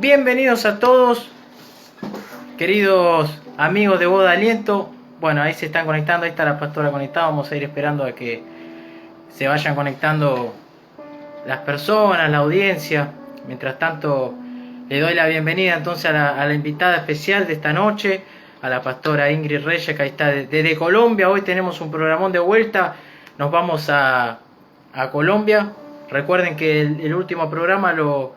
Bienvenidos a todos, queridos amigos de Voz de Aliento. Bueno, ahí se están conectando, ahí está la pastora conectada. Vamos a ir esperando a que se vayan conectando las personas, la audiencia. Mientras tanto, le doy la bienvenida entonces a la invitada especial de esta noche, a la pastora Ingrid Reyes, que ahí está desde Colombia. Hoy tenemos un programón de vuelta, nos vamos a Colombia. Recuerden que el último programa lo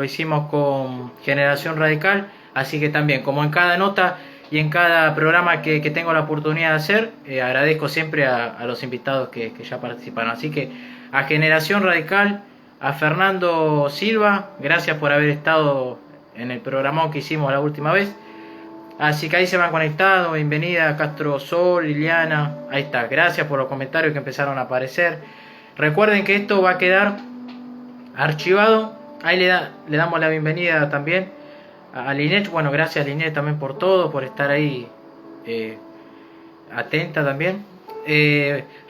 hicimos con Generación Radical, así que también, como en cada nota y en cada programa que tengo la oportunidad de hacer, agradezco siempre a los invitados que ya participaron. Así que a Generación Radical, a Fernando Silva, gracias por haber estado en el programa que hicimos la última vez. Así que ahí se van conectado, bienvenida Castro Sol, Liliana, ahí está, gracias por los comentarios que empezaron a aparecer. Recuerden que esto va a quedar archivado, ahí le damos la bienvenida también a Linet. Bueno, gracias Linet también por todo, por estar ahí atenta también.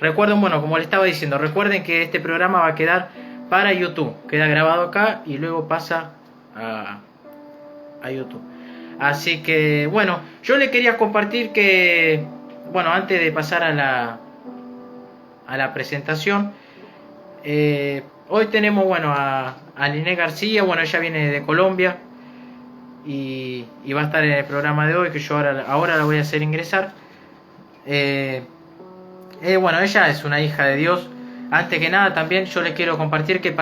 Recuerden, bueno, como le estaba diciendo, recuerden que este programa va a quedar para YouTube, queda grabado acá y luego pasa a YouTube. Así que bueno, yo le quería compartir que, bueno, antes de pasar a la presentación, hoy tenemos, bueno, a Liné García. Bueno, ella viene de Colombia y va a estar en el programa de hoy, que yo ahora la voy a hacer ingresar. Bueno, ella es una hija de Dios. Antes que nada, también yo les quiero compartir que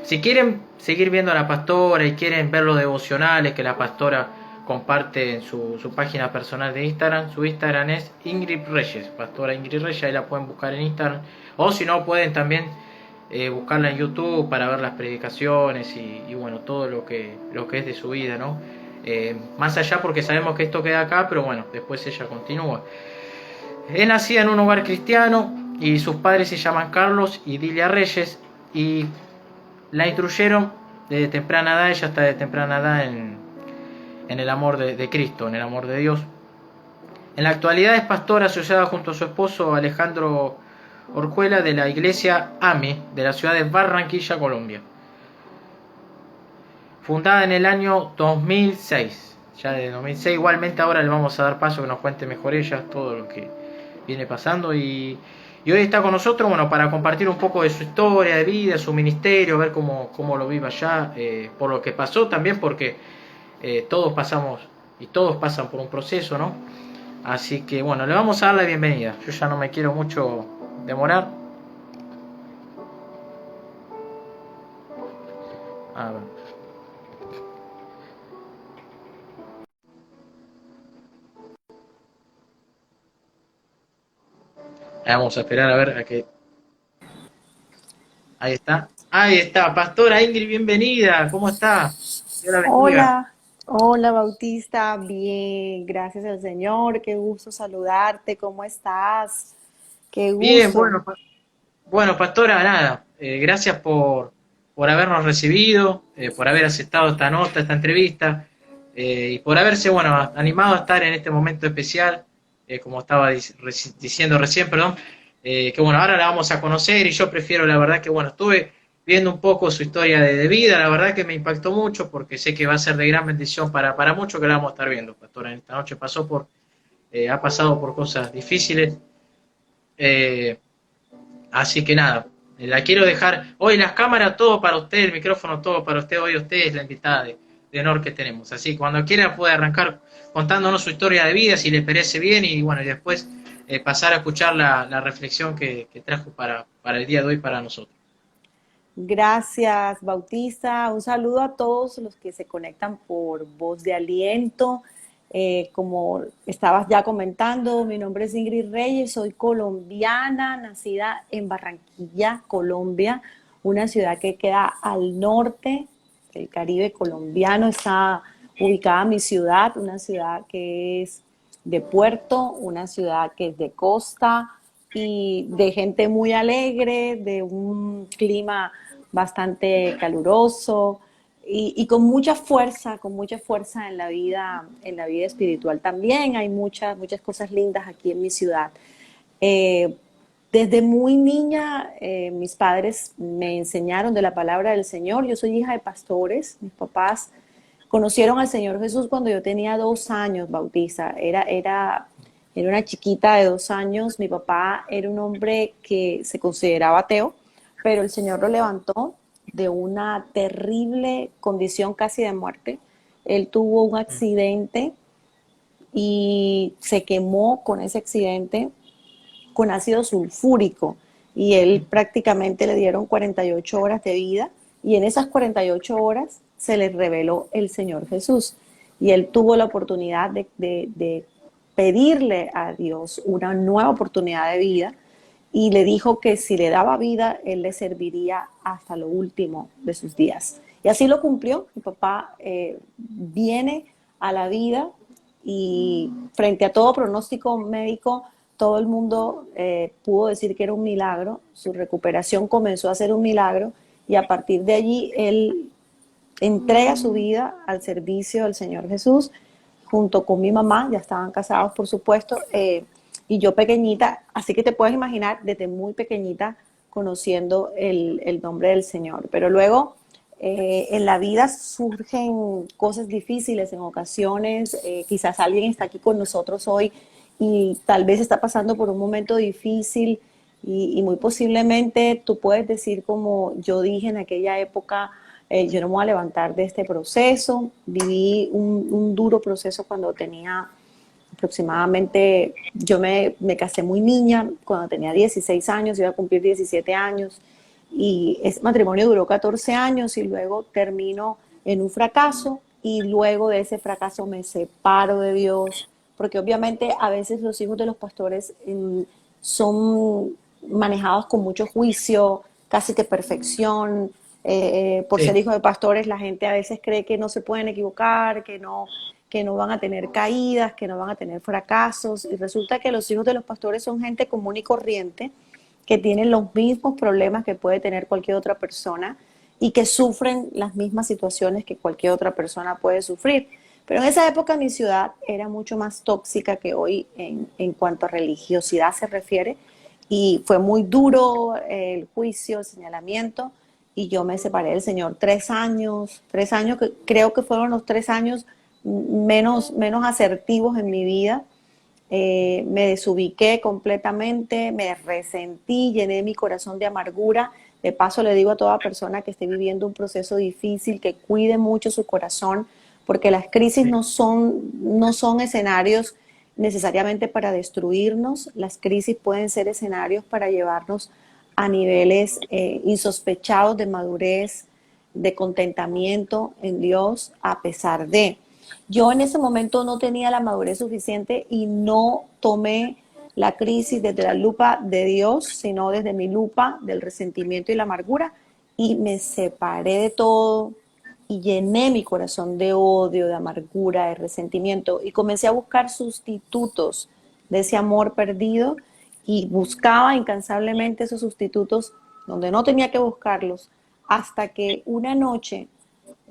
si quieren seguir viendo a la pastora y quieren ver los devocionales que la pastora comparte en su página personal de Instagram, su Instagram es Ingrid Reyes, pastora Ingrid Reyes, ahí la pueden buscar en Instagram, o si no pueden también buscarla en YouTube para ver las predicaciones y bueno, todo lo que es de su vida, ¿no? Más allá, porque sabemos que esto queda acá, pero bueno, después ella continúa. Es nacida en un hogar cristiano y sus padres se llaman Carlos y Dilia Reyes, y la instruyeron desde temprana edad. Ella está de temprana edad en el amor de Cristo, en el amor de Dios. En la actualidad es pastora asociada junto a su esposo Alejandro Orjuela de la iglesia AMI de la ciudad de Barranquilla, Colombia. Fundada en el año 2006. Ya de 2006, igualmente ahora le vamos a dar paso que nos cuente mejor ella todo lo que viene pasando, y hoy está con nosotros, bueno, para compartir un poco de su historia de vida, su ministerio, ver cómo lo vive allá, por lo que pasó también, porque todos pasamos y todos pasan por un proceso, ¿no? Así que bueno, le vamos a dar la bienvenida. Yo ya no me quiero mucho demorar. A ver. Vamos a esperar a ver a que... Ahí está. Ahí está, Pastora Ingrid, bienvenida. ¿Cómo está? Dios la bendiga. Hola, hola Bautista, bien, gracias al Señor, qué gusto saludarte, ¿cómo estás? Qué Bien, gusto. bueno, bueno, Pastora, nada, gracias por habernos recibido, por haber aceptado esta nota, esta entrevista, y por haberse, bueno, animado a estar en este momento especial, como estaba diciendo recién, perdón, que bueno, ahora la vamos a conocer, y yo prefiero, la verdad que, bueno, estuve viendo un poco su historia de vida, la verdad que me impactó mucho, porque sé que va a ser de gran bendición para muchos que la vamos a estar viendo, Pastora. En esta noche ha pasado por cosas difíciles. eh, Así que nada, la quiero dejar. Hoy las cámaras, todo para usted, el micrófono, todo para usted. Hoy usted es la invitada de honor que tenemos. Así que cuando quiera puede arrancar contándonos su historia de vida, si le parece bien, y bueno, y después pasar a escuchar la reflexión que trajo para el día de hoy para nosotros. Gracias Bautista, un saludo a todos los que se conectan por Voz de Aliento. Como estabas ya comentando, mi nombre es Ingrid Reyes, soy colombiana, nacida en Barranquilla, Colombia, una ciudad que queda al norte del Caribe colombiano. Está ubicada mi ciudad, una ciudad que es de puerto, una ciudad que es de costa y de gente muy alegre, de un clima bastante caluroso y con mucha fuerza en la vida espiritual también. Hay muchas cosas lindas aquí en mi ciudad. Eh, Desde muy niña, mis padres me enseñaron de la palabra del Señor. Yo soy hija de pastores. Mis papás conocieron al Señor Jesús cuando yo tenía 2 años, Bautista. Era una chiquita de 2 años. Mi papá era un hombre que se consideraba ateo, pero el Señor lo levantó de una terrible condición casi de muerte. Él tuvo un accidente y se quemó con ese accidente con ácido sulfúrico y él prácticamente le dieron 48 horas de vida y en esas 48 horas se le reveló el Señor Jesús y él tuvo la oportunidad de pedirle a Dios una nueva oportunidad de vida y le dijo que si le daba vida, él le serviría hasta lo último de sus días. Y así lo cumplió. Mi papá viene a la vida y frente a todo pronóstico médico, todo el mundo pudo decir que era un milagro. Su recuperación comenzó a ser un milagro y a partir de allí él entrega su vida al servicio del Señor Jesús junto con mi mamá, ya estaban casados por supuesto, y yo pequeñita, así que te puedes imaginar desde muy pequeñita conociendo el nombre del Señor. Pero luego en la vida surgen cosas difíciles en ocasiones, quizás alguien está aquí con nosotros hoy y tal vez está pasando por un momento difícil y muy posiblemente tú puedes decir como yo dije en aquella época, yo no me voy a levantar de este proceso. Viví un duro proceso cuando tenía aproximadamente, me casé muy niña, cuando tenía 16 años, iba a cumplir 17 años, y ese matrimonio duró 14 años y luego terminó en un fracaso, y luego de ese fracaso me separo de Dios, porque obviamente a veces los hijos de los pastores son manejados con mucho juicio, casi que perfección. Por ser Sí, hijos de pastores, la gente a veces cree que no se pueden equivocar, que no van a tener caídas, que no van a tener fracasos. Y resulta que los hijos de los pastores son gente común y corriente, que tienen los mismos problemas que puede tener cualquier otra persona y que sufren las mismas situaciones que cualquier otra persona puede sufrir. Pero en esa época mi ciudad era mucho más tóxica que hoy en cuanto a religiosidad se refiere y fue muy duro el juicio, el señalamiento y yo me separé del Señor 3 años que creo que fueron los 3 años menos asertivos en mi vida. Me desubiqué completamente, me resentí, llené mi corazón de amargura. De paso le digo a toda persona que esté viviendo un proceso difícil que cuide mucho su corazón, porque las crisis sí, no son escenarios necesariamente para destruirnos, las crisis pueden ser escenarios para llevarnos a niveles insospechados de madurez, de contentamiento en Dios, a pesar de. Yo en ese momento no tenía la madurez suficiente y no tomé la crisis desde la lupa de Dios, sino desde mi lupa del resentimiento y la amargura, y me separé de todo y llené mi corazón de odio, de amargura, de resentimiento y comencé a buscar sustitutos de ese amor perdido y buscaba incansablemente esos sustitutos donde no tenía que buscarlos hasta que una noche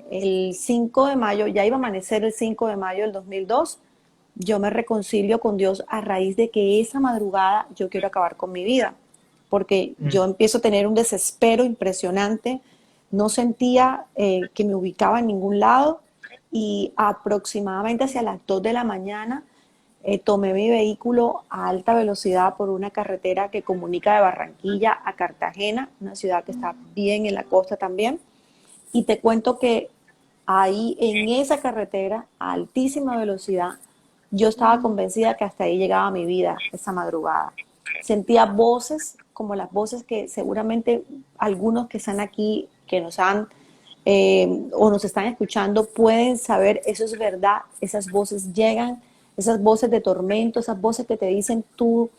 el 5 de mayo, ya iba a amanecer el 5 de mayo del 2002, yo me reconcilio con Dios a raíz de que esa madrugada yo quiero acabar con mi vida, porque mm, yo empiezo a tener un desespero impresionante, no sentía que me ubicaba en ningún lado y aproximadamente hacia las 2 de la mañana tomé mi vehículo a alta velocidad por una carretera que comunica de Barranquilla a Cartagena, una ciudad que está bien en la costa también, y te cuento que ahí en esa carretera a altísima velocidad, yo estaba convencida que hasta ahí llegaba mi vida esa madrugada. Sentía voces como las voces que seguramente algunos que están aquí, que nos han o nos están escuchando, pueden saber, eso es verdad, esas voces llegan, esas voces de tormento, esas voces que te dicen tú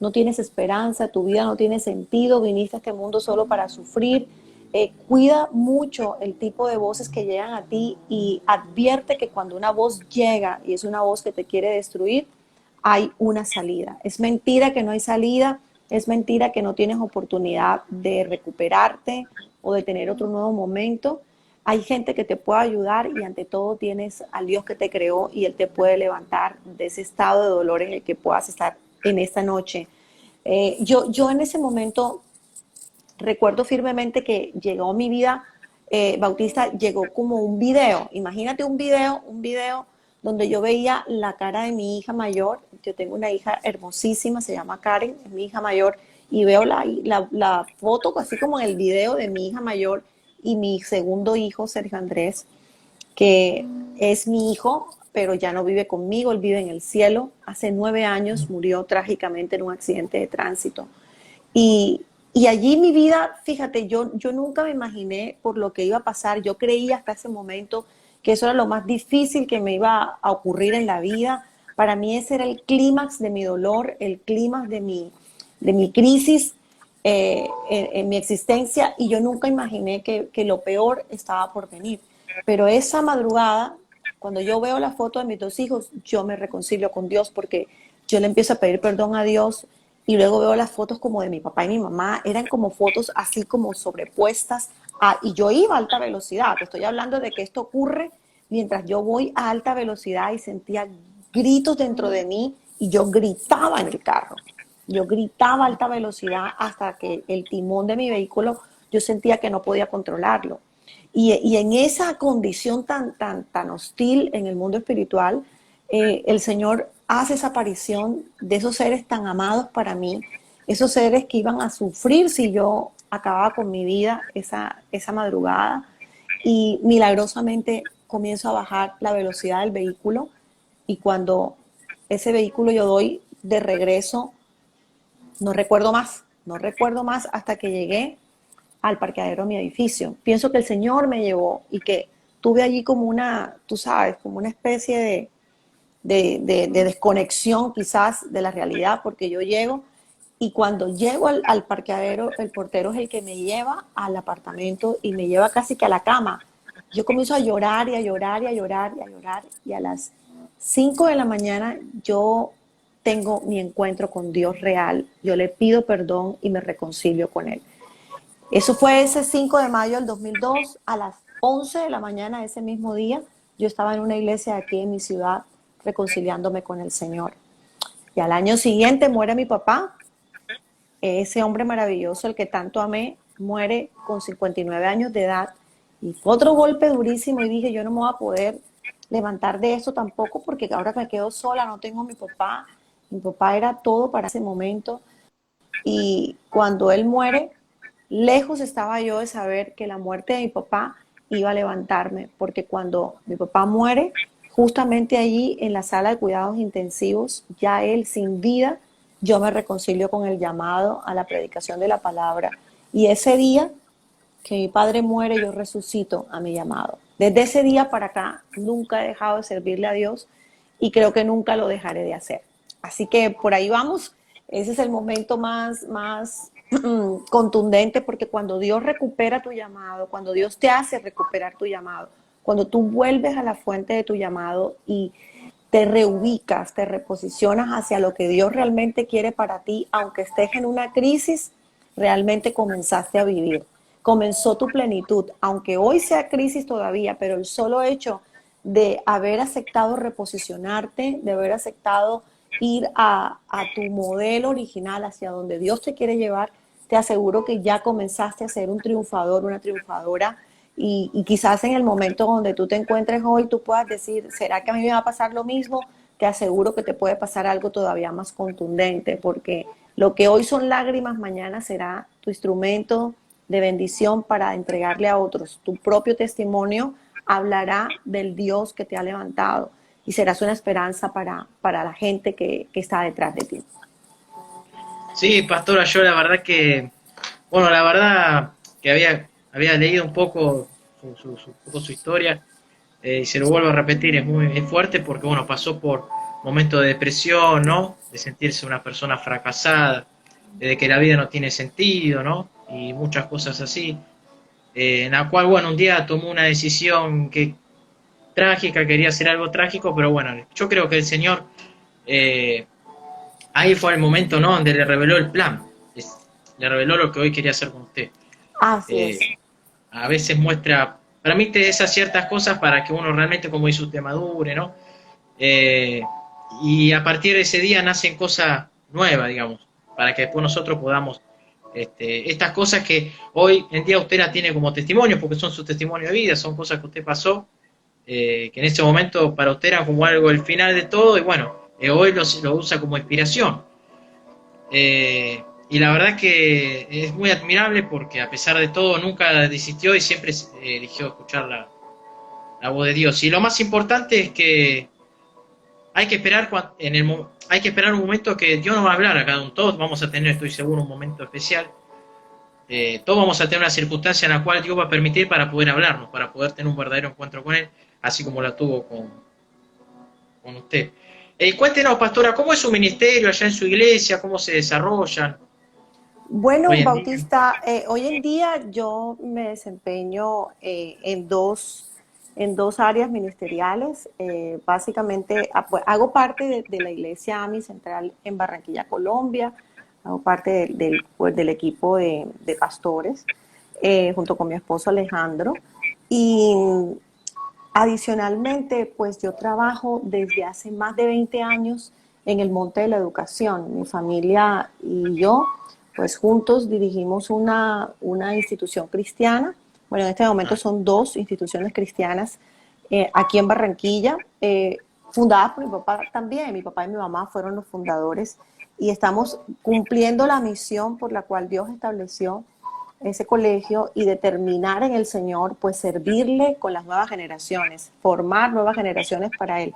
no tienes esperanza, tu vida no tiene sentido, viniste a este mundo solo para sufrir. Cuida mucho el tipo de voces que llegan a ti y advierte que cuando una voz llega y es una voz que te quiere destruir, hay una salida. Es mentira que no hay salida, es mentira que no tienes oportunidad de recuperarte o de tener otro nuevo momento. Hay gente que te puede ayudar y ante todo tienes al Dios que te creó y Él te puede levantar de ese estado de dolor en el que puedas estar en esta noche. Yo en ese momento recuerdo firmemente que llegó a mi vida, Bautista, llegó como un video. Imagínate un video donde yo veía la cara de mi hija mayor. Yo tengo una hija hermosísima, se llama Karen, es mi hija mayor, y veo la foto, así como en el video, de mi hija mayor y mi segundo hijo, Sergio Andrés, que es mi hijo, pero ya no vive conmigo, él vive en el cielo. Hace 9 años murió trágicamente en un accidente de tránsito. Y, y allí mi vida, fíjate, yo nunca me imaginé por lo que iba a pasar. Yo creía hasta ese momento que eso era lo más difícil que me iba a ocurrir en la vida. Para mí ese era el clímax de mi dolor, el clímax de mi crisis en mi existencia, y yo nunca imaginé que lo peor estaba por venir. Pero esa madrugada, cuando yo veo la foto de mis dos hijos, yo me reconcilio con Dios, porque yo le empiezo a pedir perdón a Dios, y luego veo las fotos como de mi papá y mi mamá, eran como fotos así como sobrepuestas, y yo iba a alta velocidad. Te estoy hablando de que esto ocurre mientras yo voy a alta velocidad, y sentía gritos dentro de mí, y yo gritaba en el carro. Yo gritaba a alta velocidad hasta que el timón de mi vehículo, yo sentía que no podía controlarlo. Y en esa condición tan hostil en el mundo espiritual, el Señor hace esa aparición de esos seres tan amados para mí, esos seres que iban a sufrir si yo acababa con mi vida esa madrugada, y milagrosamente comienzo a bajar la velocidad del vehículo, y cuando ese vehículo yo doy de regreso, no recuerdo más hasta que llegué al parqueadero de mi edificio. Pienso que el Señor me llevó, y que tuve allí como una, tú sabes, como una especie de desconexión quizás de la realidad, porque yo llego, y cuando llego al parqueadero, el portero es el que me lleva al apartamento y me lleva casi que a la cama. Yo comienzo a llorar y a llorar y a llorar y a llorar, y a las 5 de la mañana yo tengo mi encuentro con Dios real. Yo le pido perdón y me reconcilio con Él. Eso fue ese 5 de mayo del 2002, a las 11 de la mañana de ese mismo día. Yo estaba en una iglesia aquí en mi ciudad reconciliándome con el Señor. Y al año siguiente muere mi papá, ese hombre maravilloso, el que tanto amé, muere con 59 años de edad. Y fue otro golpe durísimo, y dije, yo no me voy a poder levantar de esto tampoco, porque ahora me quedo sola, no tengo a mi papá. Mi papá era todo para ese momento. Y cuando él muere, lejos estaba yo de saber que la muerte de mi papá iba a levantarme, porque cuando mi papá muere, justamente allí en la sala de cuidados intensivos, ya él sin vida, yo me reconcilio con el llamado a la predicación de la palabra. Y ese día que mi padre muere, yo resucito a mi llamado. Desde ese día para acá, nunca he dejado de servirle a Dios, y creo que nunca lo dejaré de hacer. Así que por ahí vamos. Ese es el momento más contundente, porque cuando Dios recupera tu llamado, cuando Dios te hace recuperar tu llamado, cuando tú vuelves a la fuente de tu llamado y te reubicas, te reposicionas hacia lo que Dios realmente quiere para ti, aunque estés en una crisis, realmente comenzaste a vivir. Comenzó tu plenitud, aunque hoy sea crisis todavía, pero el solo hecho de haber aceptado reposicionarte, de haber aceptado ir a tu modelo original, hacia donde Dios te quiere llevar, te aseguro que ya comenzaste a ser un triunfador, una triunfadora, y quizás en el momento donde tú te encuentres hoy, tú puedas decir, ¿será que a mí me va a pasar lo mismo? Te aseguro que te puede pasar algo todavía más contundente, porque lo que hoy son lágrimas, mañana será tu instrumento de bendición para entregarle a otros. Tu propio testimonio hablará del Dios que te ha levantado, y serás una esperanza para la gente que está detrás de ti. Sí, pastora, yo la verdad que, bueno, la verdad que había leído un poco su historia, y se lo vuelvo a repetir, es fuerte, porque, bueno, pasó por momentos de depresión, ¿no? De sentirse una persona fracasada, de que la vida no tiene sentido, ¿no? Y muchas cosas así, en la cual, bueno, un día tomó una decisión que trágica, quería hacer algo trágico, pero bueno, yo creo que el Señor, eh, ahí fue el momento, ¿no? Donde le reveló el plan, le reveló lo que hoy quería hacer con usted. Así Eh, es. a veces muestra, permite esas ciertas cosas para que uno realmente, como dice usted, madure, ¿no? Eh, y a partir de ese día nacen cosas nuevas, digamos. para que después nosotros podamos, estas cosas que hoy en día usted las tiene como testimonio, porque son su testimonio de vida, son cosas que usted pasó, que en ese momento para usted era como algo el final de todo, y bueno, hoy lo usa como inspiración. Y la verdad que es muy admirable porque a pesar de todo nunca desistió y siempre eligió escuchar la voz de Dios. Y lo más importante es que hay que esperar hay que esperar un momento que Dios nos va a hablar a cada uno. Todos vamos a tener, estoy seguro, un momento especial. Todos vamos a tener una circunstancia en la cual Dios va a permitir para poder hablarnos, para poder tener un verdadero encuentro con Él, así como la tuvo con usted. Cuéntenos, pastora, ¿cómo es su ministerio allá en su iglesia? ¿Cómo se desarrollan Bueno, hoy en día? Bautista, hoy en día yo me desempeño en dos áreas ministeriales. Básicamente, pues, hago parte de la Iglesia AMI Central en Barranquilla, Colombia. Hago parte pues, del equipo de pastores, junto con mi esposo Alejandro. Y adicionalmente, pues yo trabajo desde hace más de 20 años en el Monte de la Educación. Mi familia y yo, pues juntos dirigimos una institución cristiana. Bueno, en este momento Ah, son dos instituciones cristianas aquí en Barranquilla, fundadas por mi papá también. Mi papá y mi mamá fueron los fundadores y estamos cumpliendo la misión por la cual Dios estableció ese colegio y determinar en el Señor, pues servirle con las nuevas generaciones, formar nuevas generaciones para Él.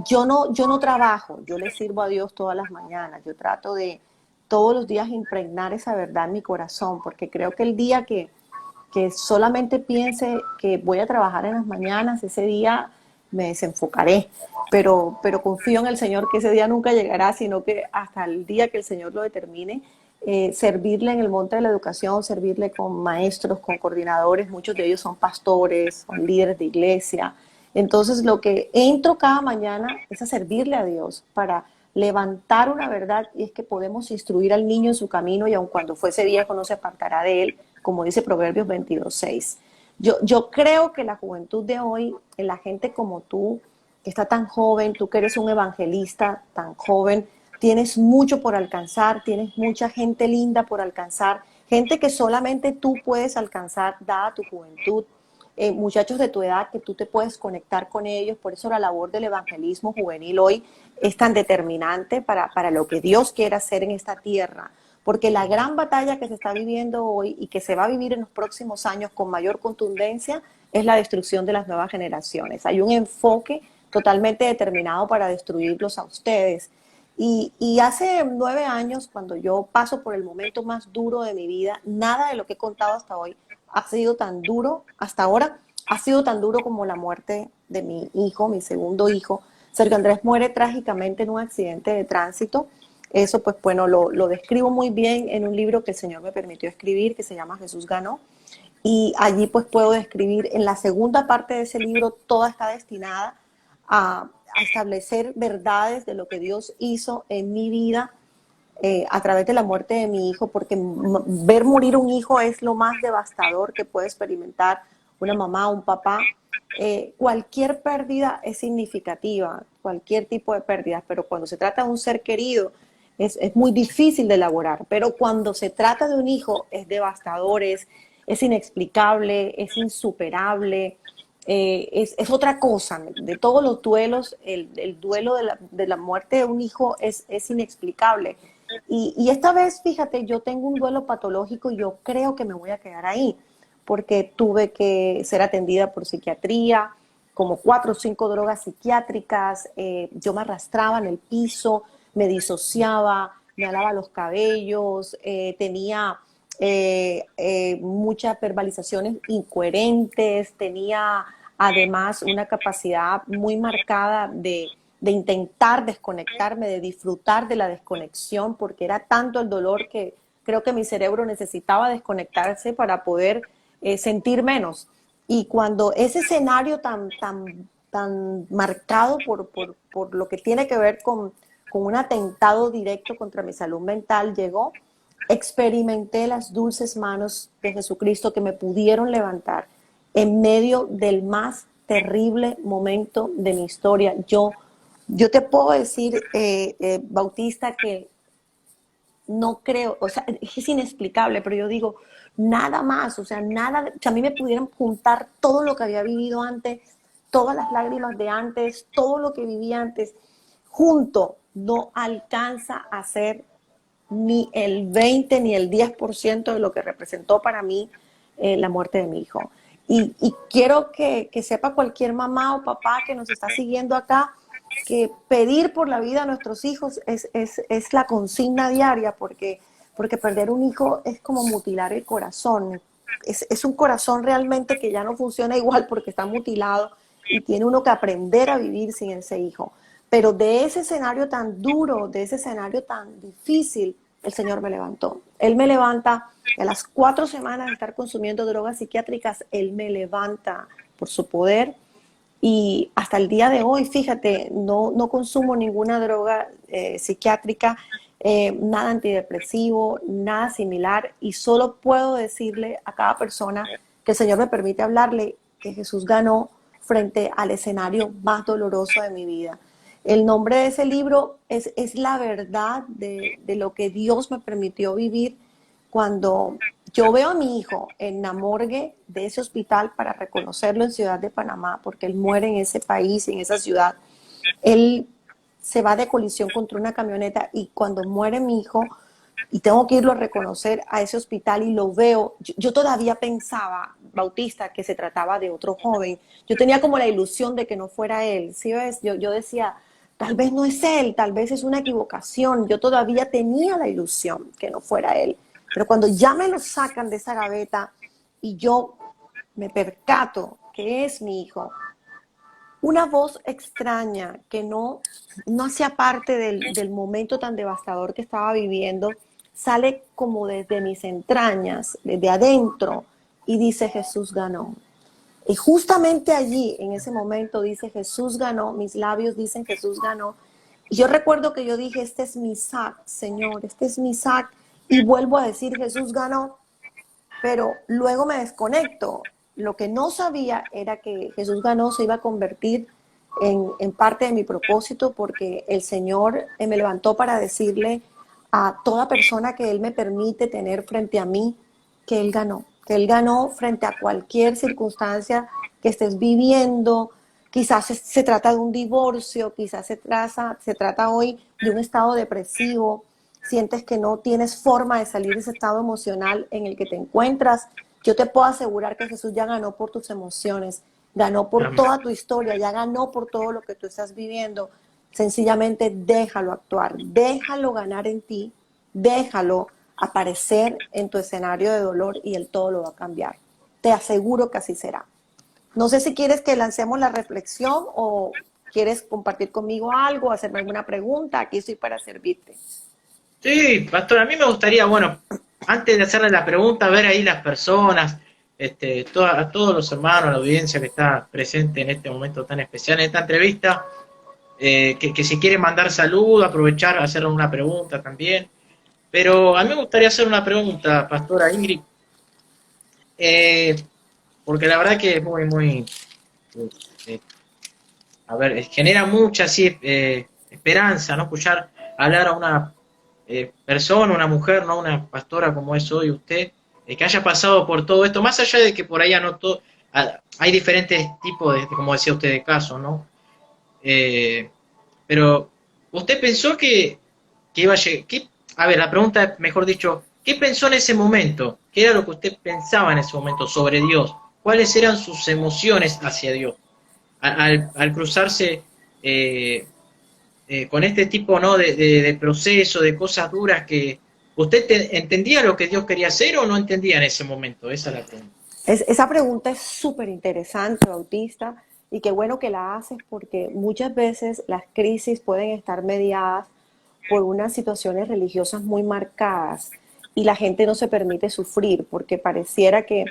Yo no trabajo, yo le sirvo a Dios todas las mañanas, yo trato de todos los días impregnar esa verdad en mi corazón, porque creo que el día que solamente piense que voy a trabajar en las mañanas, ese día me desenfocaré, pero confío en el Señor que ese día nunca llegará, sino que hasta el día que el Señor lo determine, servirle en el monte de la educación, servirle con maestros, con coordinadores, muchos de ellos son pastores, son líderes de iglesia. Entonces lo que entro cada mañana es a servirle a Dios para levantar una verdad, y es que podemos instruir al niño en su camino y aun cuando fuese viejo no se apartará de él, como dice Proverbios 22:6. Yo creo que la juventud de hoy, la gente como tú, que está tan joven, tú que eres un evangelista tan joven, tienes mucho por alcanzar, tienes mucha gente linda por alcanzar, gente que solamente tú puedes alcanzar dada tu juventud, muchachos de tu edad que tú te puedes conectar con ellos. Por eso la labor del evangelismo juvenil hoy es tan determinante para lo que Dios quiere hacer en esta tierra, porque la gran batalla que se está viviendo hoy y que se va a vivir en los próximos años con mayor contundencia es la destrucción de las nuevas generaciones. Hay un enfoque totalmente determinado para destruirlos a ustedes. Y hace 9 años, cuando yo paso por el momento más duro de mi vida, nada de lo que he contado hasta hoy ha sido tan duro, hasta ahora, ha sido tan duro como la muerte de mi hijo, mi segundo hijo. Sergio Andrés muere trágicamente en un accidente de tránsito. Eso, pues bueno, lo describo muy bien en un libro que el Señor me permitió escribir, que se llama Jesús ganó. Y allí pues puedo describir, en la segunda parte de ese libro, toda está destinada a establecer verdades de lo que Dios hizo en mi vida a través de la muerte de mi hijo, porque ver morir un hijo es lo más devastador que puede experimentar una mamá o un papá. Cualquier pérdida es significativa, cualquier tipo de pérdida, pero cuando se trata de un ser querido es muy difícil de elaborar, pero cuando se trata de un hijo es devastador, es inexplicable, es insuperable, es otra cosa. De todos los duelos, el duelo de la muerte de un hijo es inexplicable. Y esta vez, fíjate, yo tengo un duelo patológico y yo creo que me voy a quedar ahí, porque tuve que ser atendida por psiquiatría, como 4 o 5 drogas psiquiátricas, yo me arrastraba en el piso, me disociaba, me alaba los cabellos, tenía muchas verbalizaciones incoherentes, tenía además una capacidad muy marcada de intentar desconectarme, de disfrutar de la desconexión, porque era tanto el dolor que creo que mi cerebro necesitaba desconectarse para poder sentir menos. Y cuando ese escenario tan marcado por lo que tiene que ver con un atentado directo contra mi salud mental llegó, experimenté las dulces manos de Jesucristo que me pudieron levantar en medio del más terrible momento de mi historia. Yo te puedo decir, Bautista, que no creo, o sea, es inexplicable, pero yo digo, nada más, o sea, nada, si a mí me pudieran juntar todo lo que había vivido antes, todas las lágrimas de antes, todo lo que viví antes, junto, no alcanza a ser ni el 20 ni el 10% de lo que representó para mí la muerte de mi hijo. Y quiero que sepa cualquier mamá o papá que nos está siguiendo acá, que pedir por la vida a nuestros hijos es la consigna diaria, porque perder un hijo es como mutilar el corazón. Es un corazón realmente que ya no funciona igual porque está mutilado y tiene uno que aprender a vivir sin ese hijo. Pero de ese escenario tan duro, de ese escenario tan difícil, el Señor me levantó. Él me levanta a las 4 semanas de estar consumiendo drogas psiquiátricas, Él me levanta por su poder. Y hasta el día de hoy, fíjate, no consumo ninguna droga psiquiátrica, nada antidepresivo, nada similar. Y solo puedo decirle a cada persona que el Señor me permite hablarle que Jesús ganó frente al escenario más doloroso de mi vida. El nombre de ese libro es la verdad de lo que Dios me permitió vivir cuando yo veo a mi hijo en la morgue de ese hospital para reconocerlo en Ciudad de Panamá, porque él muere en ese país, en esa ciudad. Él se va de colisión contra una camioneta y cuando muere mi hijo y tengo que irlo a reconocer a ese hospital y lo veo, yo todavía pensaba, Bautista, que se trataba de otro joven. Yo tenía como la ilusión de que no fuera él, ¿sí ves? Yo decía, tal vez no es él, tal vez es una equivocación. Yo todavía tenía la ilusión que no fuera él. Pero cuando ya me lo sacan de esa gaveta y yo me percato que es mi hijo, una voz extraña que no hacía parte del momento tan devastador que estaba viviendo, sale como desde mis entrañas, desde adentro, y dice Jesús ganó. Y justamente allí, en ese momento, dice Jesús ganó, mis labios dicen Jesús ganó. Y yo recuerdo que yo dije, este es mi Isaac, Señor, este es mi Isaac. Y vuelvo a decir, Jesús ganó, pero luego me desconecto. Lo que no sabía era que Jesús ganó se iba a convertir en parte de mi propósito, porque el Señor me levantó para decirle a toda persona que Él me permite tener frente a mí que Él ganó frente a cualquier circunstancia que estés viviendo. Quizás se trata de un divorcio, quizás se trata hoy de un estado depresivo, sientes que no tienes forma de salir de ese estado emocional en el que te encuentras. Yo te puedo asegurar que Jesús ya ganó por tus emociones, ganó por Amén. toda tu historia, ya ganó por todo lo que tú estás viviendo. Sencillamente déjalo actuar, déjalo ganar en ti, déjalo aparecer en tu escenario de dolor y el todo lo va a cambiar. Te aseguro que así será. No sé si quieres que lancemos la reflexión o quieres compartir conmigo algo, hacerme alguna pregunta. Aquí estoy para servirte. Sí, pastor, a mí me gustaría, bueno, antes de hacerle la pregunta, ver ahí las personas, a todos los hermanos, la audiencia que está presente en este momento tan especial, en esta entrevista, que si quiere mandar salud, aprovechar, hacerle una pregunta también. Pero a mí me gustaría hacer una pregunta, pastora Ingrid, eh, porque la verdad que es muy, eh, a ver, genera mucha sí, esperanza, ¿no? Escuchar hablar a una persona, una mujer, ¿no? Una pastora como es hoy usted, que haya pasado por todo esto, más allá de que por ahí anotó, hay diferentes tipos como decía usted, de casos, ¿no? Eh, pero usted pensó que iba a llegar, a ver, la pregunta es, mejor dicho, ¿qué pensó en ese momento? ¿Qué era lo que usted pensaba en ese momento sobre Dios? ¿Cuáles eran sus emociones hacia Dios? Al cruzarse eh, con este tipo, ¿no? De proceso, de cosas duras que usted entendía lo que Dios quería hacer o no entendía en ese momento. Esa es la pregunta. Esa pregunta es súper interesante, Bautista, y qué bueno que la haces porque muchas veces las crisis pueden estar mediadas por unas situaciones religiosas muy marcadas y la gente no se permite sufrir porque pareciera que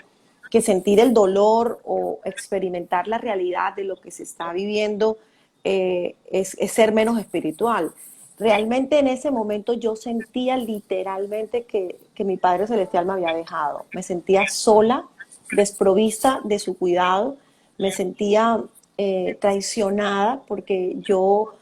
sentir el dolor o experimentar la realidad de lo que se está viviendo es ser menos espiritual. Realmente en ese momento yo sentía literalmente que mi Padre Celestial me había dejado. Me sentía sola, desprovista de su cuidado, me sentía traicionada porque yo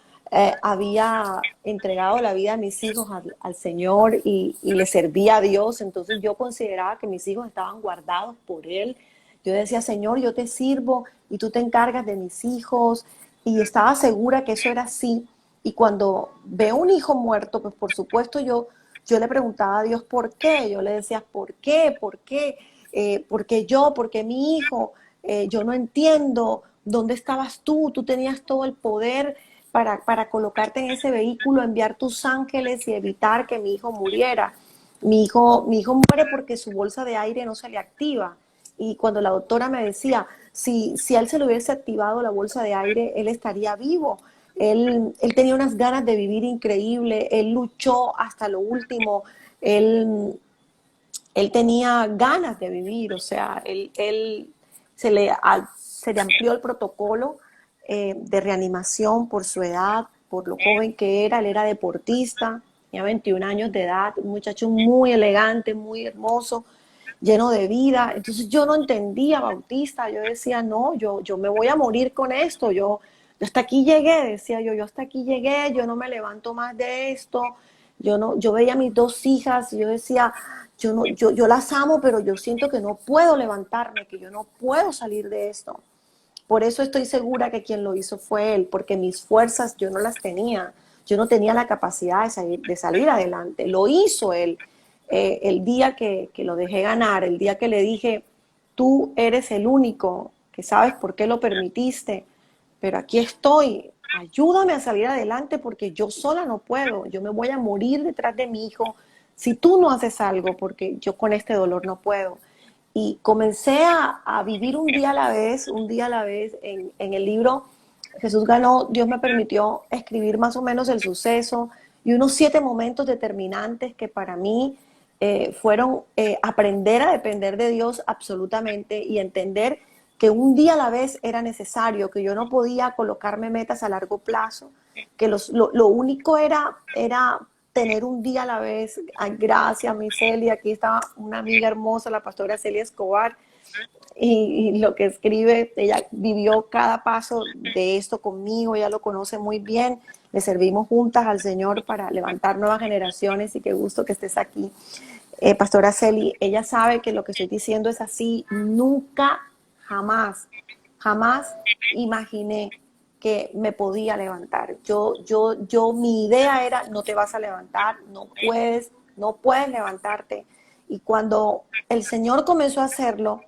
había entregado la vida a mis hijos al Señor y le servía a Dios. Entonces yo consideraba que mis hijos estaban guardados por Él. Yo decía, Señor, yo te sirvo y tú te encargas de mis hijos. Y estaba segura que eso era así. Y cuando veo un hijo muerto, pues por supuesto yo le preguntaba a Dios por qué. Yo le decía, ¿por qué? ¿Por qué? ¿Por qué yo? ¿Por qué mi hijo? Yo no entiendo. ¿Dónde estabas tú? Tú tenías todo el poder para colocarte en ese vehículo, enviar tus ángeles y evitar que mi hijo muriera. Mi hijo muere porque su bolsa de aire no se le activa. Y cuando la doctora me decía, si a él se le hubiese activado la bolsa de aire, él estaría vivo. Él tenía unas ganas de vivir increíble, él luchó hasta lo último, él, él tenía ganas de vivir, o sea, él se le amplió el protocolo de reanimación por su edad, por lo joven que era. Él era deportista, tenía 21 años de edad, un muchacho muy elegante, muy hermoso, lleno de vida. Entonces yo no entendía, Bautista, yo decía, no, yo me voy a morir con esto, yo hasta aquí llegué, decía yo hasta aquí llegué, yo no me levanto más de esto. Yo no, yo veía a mis dos hijas y yo decía, yo no, yo las amo, pero yo siento que no puedo levantarme, que yo no puedo salir de esto. Por eso estoy segura que quien lo hizo fue él, porque mis fuerzas yo no las tenía. Yo no tenía la capacidad de salir adelante. Lo hizo él. El día que lo dejé ganar, el día que le dije, tú eres el único que sabes por qué lo permitiste, pero aquí estoy. Ayúdame a salir adelante porque yo sola no puedo. Yo me voy a morir detrás de mi hijo si tú no haces algo, porque yo con este dolor no puedo. Y comencé a vivir un día a la vez, un día a la vez. En el libro Jesús ganó, Dios me permitió escribir más o menos el suceso y unos 7 momentos determinantes que para mí fueron aprender a depender de Dios absolutamente y entender que un día a la vez era necesario, que yo no podía colocarme metas a largo plazo, que lo único era tener un día a la vez. Ay, gracias, mi Celia. Aquí está una amiga hermosa, la pastora Celia Escobar, y lo que escribe, ella vivió cada paso de esto conmigo, ella lo conoce muy bien. Le servimos juntas al Señor para levantar nuevas generaciones y qué gusto que estés aquí. Pastora Celi, ella sabe que lo que estoy diciendo es así. Nunca, jamás, jamás imaginé que me podía levantar. Mi idea era, no te vas a levantar, no puedes levantarte. Y cuando el Señor comenzó a hacerlo,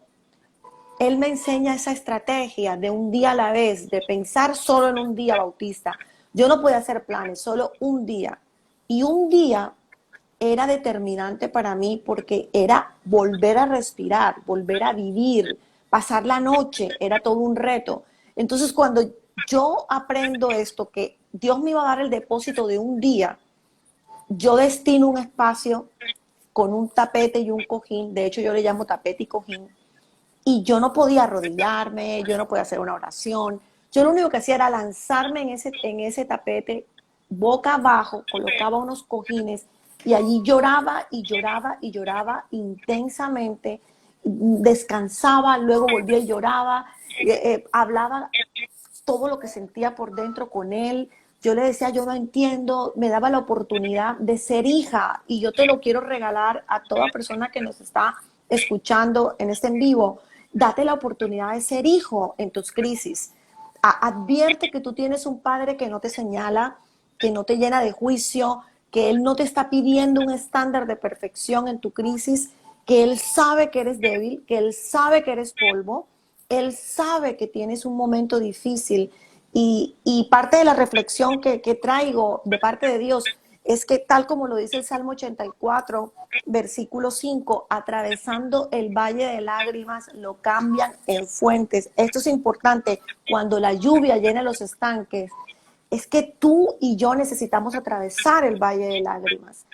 Él me enseña esa estrategia de un día a la vez, de pensar solo en un día, Bautista. Yo no podía hacer planes, solo un día. Y un día era determinante para mí porque era volver a respirar, volver a vivir, pasar la noche, era todo un reto. Entonces cuando yo aprendo esto, que Dios me iba a dar el depósito de un día, yo destino un espacio con un tapete y un cojín, de hecho yo le llamo tapete y cojín, y yo no podía arrodillarme, yo no podía hacer una oración. Yo lo único que hacía era lanzarme en ese tapete, boca abajo, colocaba unos cojines y allí lloraba y lloraba y lloraba intensamente, descansaba, luego volvía y lloraba, hablaba todo lo que sentía por dentro con él. Yo le decía, yo no entiendo, me daba la oportunidad de ser hija y yo te lo quiero regalar a toda persona que nos está escuchando en este en vivo. Date la oportunidad de ser hijo en tus crisis. Advierte que tú tienes un padre que no te señala, que no te llena de juicio, que él no te está pidiendo un estándar de perfección en tu crisis, que él sabe que eres débil, que él sabe que eres polvo, él sabe que tienes un momento difícil y parte de la reflexión que traigo de parte de Dios es que tal como lo dice el Salmo 84, versículo 5, atravesando el valle de lágrimas lo cambian en fuentes. Esto es importante. Cuando la lluvia llena los estanques, es que tú y yo necesitamos atravesar el valle de lágrimas.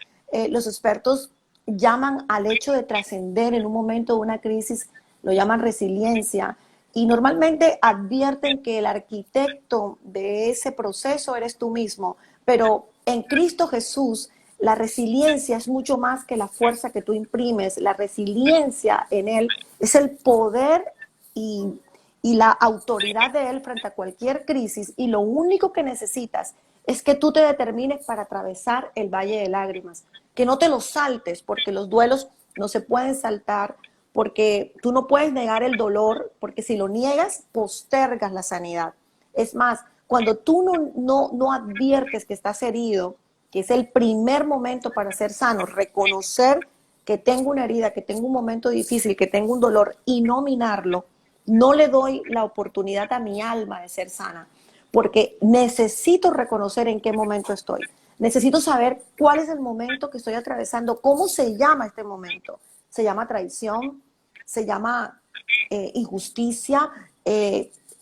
Los expertos llaman al hecho de trascender en un momento de una crisis, lo llaman resiliencia, y normalmente advierten que el arquitecto de ese proceso eres tú mismo, pero en Cristo Jesús la resiliencia es mucho más que la fuerza que tú imprimes. La resiliencia en Él es el poder y la autoridad de Él frente a cualquier crisis, y lo único que necesitas es que tú te determines para atravesar el valle de lágrimas, que no te los saltes, porque los duelos no se pueden saltar, porque tú no puedes negar el dolor, porque si lo niegas, postergas la sanidad. Es más, cuando tú no adviertes que estás herido, que es el primer momento para ser sano, reconocer que tengo una herida, que tengo un momento difícil, que tengo un dolor y no minarlo, no le doy la oportunidad a mi alma de ser sana, porque necesito reconocer en qué momento estoy. Necesito saber cuál es el momento que estoy atravesando, cómo se llama este momento. Se llama traición, se llama injusticia,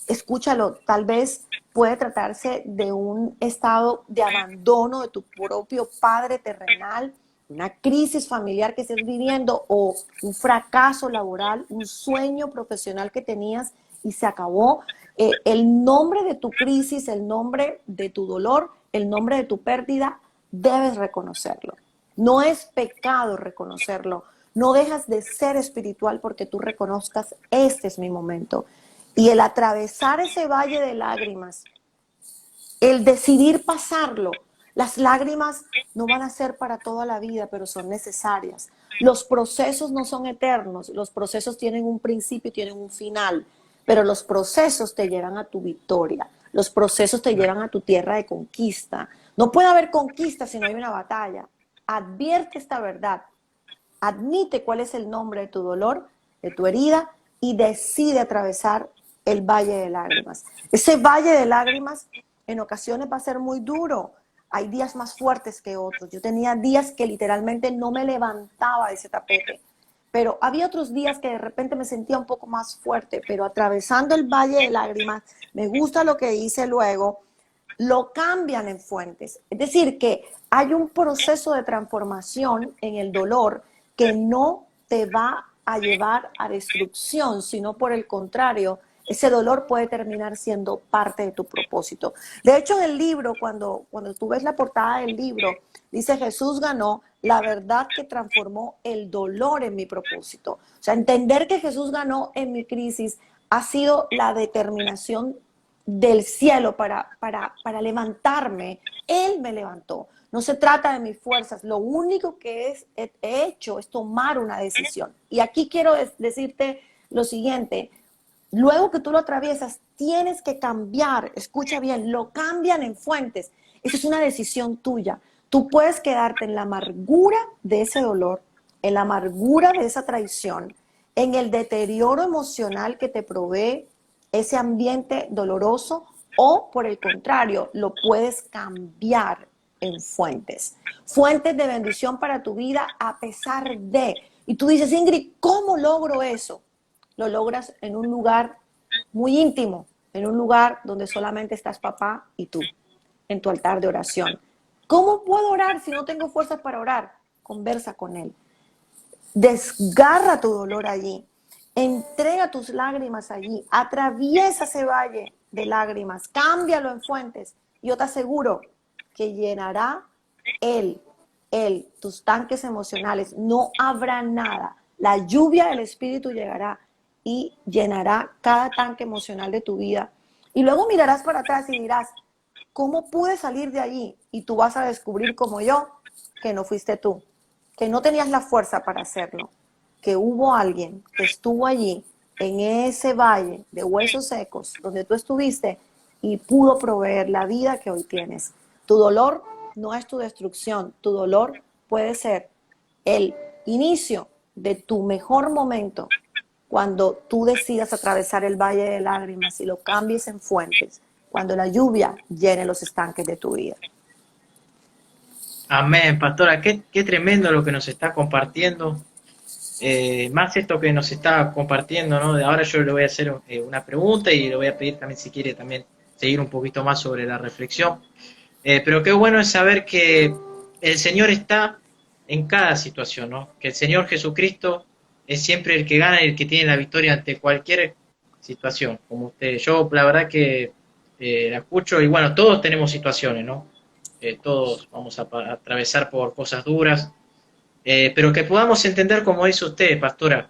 escúchalo, tal vez puede tratarse de un estado de abandono de tu propio padre terrenal, una crisis familiar que estés viviendo o un fracaso laboral, un sueño profesional que tenías y se acabó. El nombre de tu crisis, el nombre de tu dolor, el nombre de tu pérdida, debes reconocerlo. No es pecado reconocerlo. No dejas de ser espiritual porque tú reconozcas, este es mi momento. Y el atravesar ese valle de lágrimas, el decidir pasarlo, las lágrimas no van a ser para toda la vida, pero son necesarias. Los procesos no son eternos, los procesos tienen un principio y tienen un final, pero los procesos te llevan a tu victoria, los procesos te llevan a tu tierra de conquista. No puede haber conquista si no hay una batalla. Advierte esta verdad, admite cuál es el nombre de tu dolor, de tu herida, y decide atravesar el valle de lágrimas. Ese valle de lágrimas en ocasiones va a ser muy duro. Hay días más fuertes que otros. Yo tenía días que literalmente no me levantaba de ese tapete, pero había otros días que de repente me sentía un poco más fuerte, pero atravesando el valle de lágrimas, me gusta lo que dice luego, lo cambian en fuentes. Es decir, que hay un proceso de transformación en el dolor que no te va a llevar a destrucción, sino por el contrario, ese dolor puede terminar siendo parte de tu propósito. De hecho, en el libro, cuando tú ves la portada del libro, dice Jesús ganó la verdad que transformó el dolor en mi propósito. O sea, entender que Jesús ganó en mi crisis ha sido la determinación del cielo para levantarme. Él me levantó. No se trata de mis fuerzas. Lo único que he hecho es tomar una decisión. Y aquí quiero decirte lo siguiente. Luego que tú lo atraviesas, tienes que cambiar. Escucha bien, lo cambian en fuentes. Esa es una decisión tuya. Tú puedes quedarte en la amargura de ese dolor, en la amargura de esa traición, en el deterioro emocional que te provee ese ambiente doloroso, o por el contrario, lo puedes cambiar en fuentes. Fuentes de bendición para tu vida a pesar de. Y tú dices, Ingrid, ¿cómo logro eso? Lo logras en un lugar muy íntimo, en un lugar donde solamente estás papá y tú, en tu altar de oración. ¿Cómo puedo orar si no tengo fuerzas para orar? Conversa con Él. Desgarra tu dolor allí. Entrega tus lágrimas allí. Atraviesa ese valle de lágrimas. Cámbialo en fuentes. Yo te aseguro que llenará Él, tus tanques emocionales. No habrá nada. La lluvia del Espíritu llegará y llenará cada tanque emocional de tu vida. Y luego mirarás para atrás y dirás, ¿cómo pude salir de allí? Y tú vas a descubrir como yo que no fuiste tú, que no tenías la fuerza para hacerlo, que hubo alguien que estuvo allí en ese valle de huesos secos donde tú estuviste y pudo proveer la vida que hoy tienes. Tu dolor no es tu destrucción, tu dolor puede ser el inicio de tu mejor momento cuando tú decidas atravesar el valle de lágrimas y lo cambies en fuentes, cuando la lluvia llene los estanques de tu vida. Amén, pastora, qué tremendo lo que nos está compartiendo. Más esto que nos está compartiendo, ¿no? De ahora yo le voy a hacer una pregunta y le voy a pedir también si quiere también seguir un poquito más sobre la reflexión. Pero qué bueno es saber que el Señor está en cada situación, ¿no? Que el Señor Jesucristo es siempre el que gana y el que tiene la victoria ante cualquier situación, como usted. Yo la verdad que la escucho y bueno, todos tenemos situaciones, ¿no? Todos vamos a atravesar por cosas duras, pero que podamos entender, como dice usted, pastora,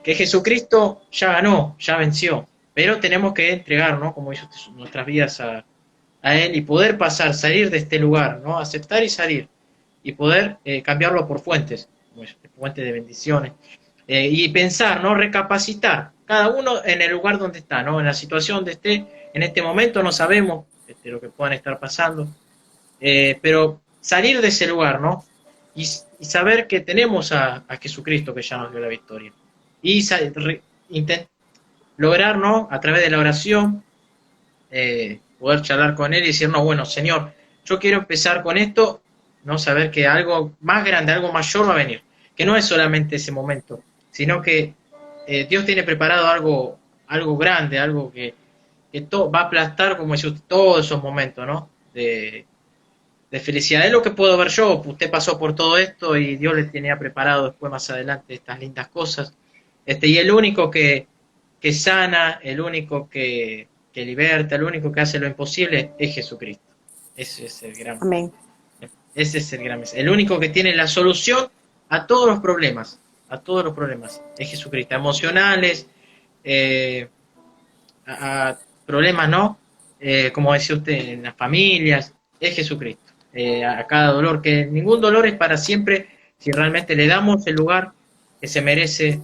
que Jesucristo ya ganó, ya venció, pero tenemos que entregar, ¿no? Como dice usted, nuestras vidas a Él y poder pasar, salir de este lugar, ¿no? Aceptar y salir y poder cambiarlo por fuentes, pues, fuentes de bendiciones. Y pensar, ¿no? Recapacitar, cada uno en el lugar donde está, ¿no? En la situación donde esté, en este momento no sabemos lo que puedan estar pasando, pero salir de ese lugar, ¿no? Y saber que tenemos a Jesucristo que ya nos dio la victoria. Y lograr, ¿no? A través de la oración, poder charlar con Él y decir, no, bueno, Señor, yo quiero empezar con esto, ¿no? Saber que algo más grande, algo mayor va a venir, que no es solamente ese momento, sino que Dios tiene preparado algo grande, algo que va a aplastar, como dice usted, todos esos momentos, ¿no? De felicidad. Es lo que puedo ver yo. Usted pasó por todo esto y Dios le tenía preparado después más adelante estas lindas cosas. Y el único que sana, el único que liberta, el único que hace lo imposible es Jesucristo. Ese es el gran, Amén. ese es el gran, el único que tiene la solución a todos los problemas, es Jesucristo, emocionales, eh, a problemas, ¿no? Como decía usted, en las familias, es Jesucristo. A cada dolor, que ningún dolor es para siempre si realmente le damos el lugar que se merece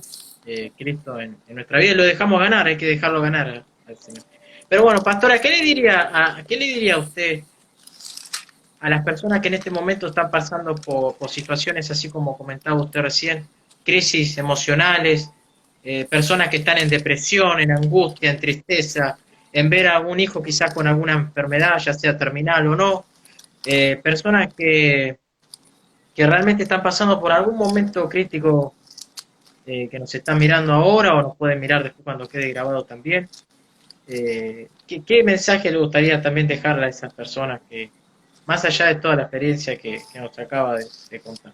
Cristo en nuestra vida y lo dejamos ganar, hay que dejarlo ganar al Señor. Pero bueno, pastora, ¿qué le diría a usted a las personas que en este momento están pasando por situaciones así como comentaba usted recién, crisis emocionales, personas que están en depresión, en angustia, en tristeza, en ver a un hijo quizás con alguna enfermedad, ya sea terminal o no, personas que realmente están pasando por algún momento crítico que nos están mirando ahora o nos pueden mirar después cuando quede grabado también? ¿Qué mensaje le gustaría también dejarle a esas personas que, más allá de toda la experiencia que nos acaba de contar?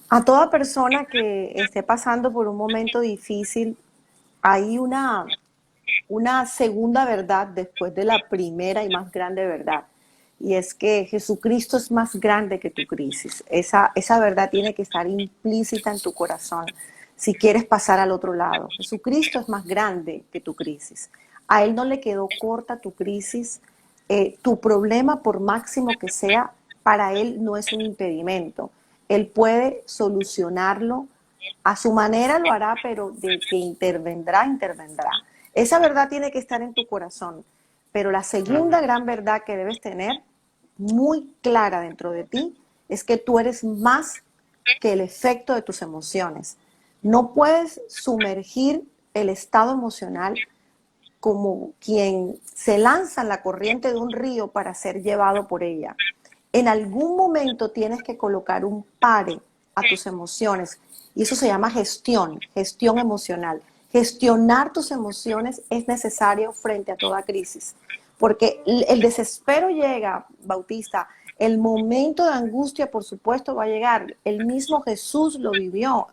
A toda persona que esté pasando por un momento difícil, hay una segunda verdad después de la primera y más grande verdad. Y es que Jesucristo es más grande que tu crisis. Esa verdad tiene que estar implícita en tu corazón si quieres pasar al otro lado. Jesucristo es más grande que tu crisis. A Él no le quedó corta tu crisis. Tu problema, por máximo que sea, para Él no es un impedimento. Él puede solucionarlo. A su manera lo hará, pero de que intervendrá, intervendrá. Esa verdad tiene que estar en tu corazón. Pero la segunda Amén. gran verdad que debes tener muy clara dentro de ti es que tú eres más que el efecto de tus emociones. No puedes sumergir el estado emocional como quien se lanza en la corriente de un río para ser llevado por ella. En algún momento tienes que colocar un pare a tus emociones y eso se llama gestión emocional. Gestionar tus emociones es necesario frente a toda crisis, porque el desespero llega, Bautista, el momento de angustia, por supuesto, va a llegar. El mismo Jesús lo vivió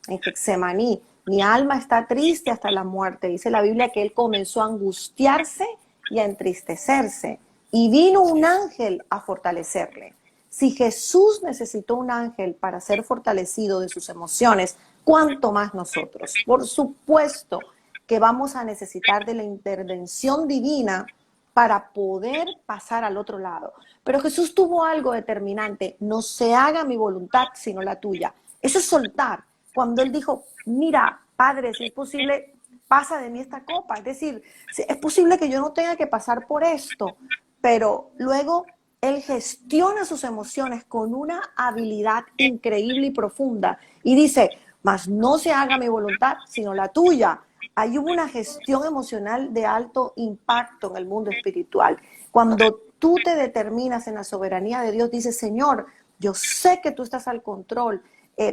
en Getsemaní. Mi alma está triste hasta la muerte. Dice la Biblia que él comenzó a angustiarse y a entristecerse. Y vino un ángel a fortalecerle. Si Jesús necesitó un ángel para ser fortalecido de sus emociones, ¿cuánto más nosotros? Por supuesto que vamos a necesitar de la intervención divina para poder pasar al otro lado. Pero Jesús tuvo algo determinante: no se haga mi voluntad sino la tuya. Eso es soltar. Cuando él dijo, mira, Padre, si es posible, pasa de mí esta copa. Es decir, es posible que yo no tenga que pasar por esto, pero luego él gestiona sus emociones con una habilidad increíble y profunda y dice, mas no se haga mi voluntad, sino la tuya. Ahí hubo una gestión emocional de alto impacto en el mundo espiritual. Cuando tú te determinas en la soberanía de Dios, dices, Señor, yo sé que tú estás al control,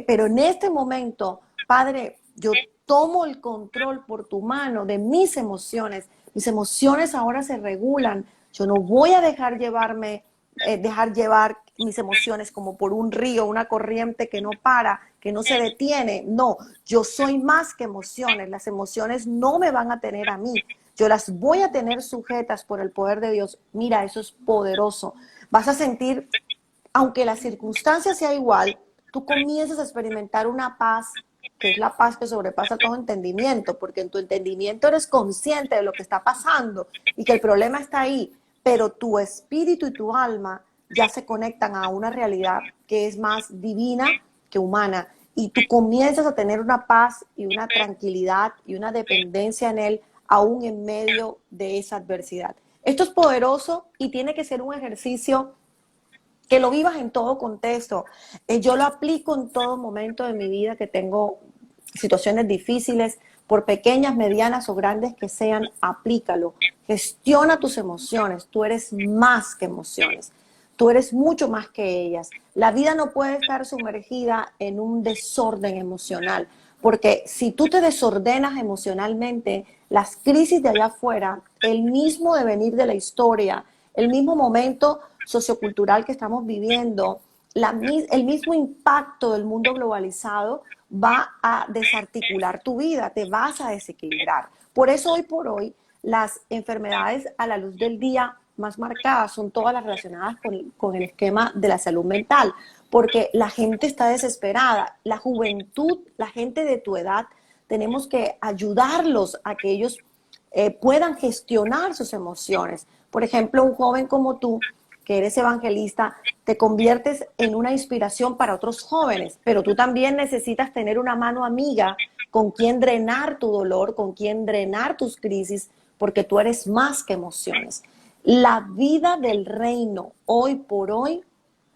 pero en este momento, Padre, yo tomo el control por tu mano de mis emociones. Mis emociones ahora se regulan. Yo no voy a dejar llevar mis emociones como por un río, una corriente que no para, que no se detiene. No, yo soy más que emociones. Las emociones no me van a tener a mí. Yo las voy a tener sujetas por el poder de Dios. Mira, eso es poderoso. Vas a sentir, aunque la circunstancia sea igual, tú comienzas a experimentar una paz que es la paz que sobrepasa todo entendimiento, porque en tu entendimiento eres consciente de lo que está pasando y que el problema está ahí, pero tu espíritu y tu alma ya se conectan a una realidad que es más divina que humana. Y tú comienzas a tener una paz y una tranquilidad y una dependencia en Él, aún en medio de esa adversidad. Esto es poderoso y tiene que ser un ejercicio que lo vivas en todo contexto. Yo lo aplico en todo momento de mi vida que tengo situaciones difíciles, por pequeñas, medianas o grandes que sean, aplícalo. Gestiona tus emociones. Tú eres más que emociones. Tú eres mucho más que ellas. La vida no puede estar sumergida en un desorden emocional, porque si tú te desordenas emocionalmente, las crisis de allá afuera, el mismo devenir de la historia, el mismo momento sociocultural que estamos viviendo, el mismo impacto del mundo globalizado va a desarticular tu vida, te vas a desequilibrar. Por eso hoy por hoy las enfermedades a la luz del día más marcadas son todas las relacionadas con el esquema de la salud mental, porque la gente está desesperada, la juventud, la gente de tu edad, tenemos que ayudarlos a que ellos puedan gestionar sus emociones. Por ejemplo, un joven como tú, que eres evangelista, te conviertes en una inspiración para otros jóvenes, pero tú también necesitas tener una mano amiga con quien drenar tu dolor, con quien drenar tus crisis, porque tú eres más que emociones. La vida del reino hoy por hoy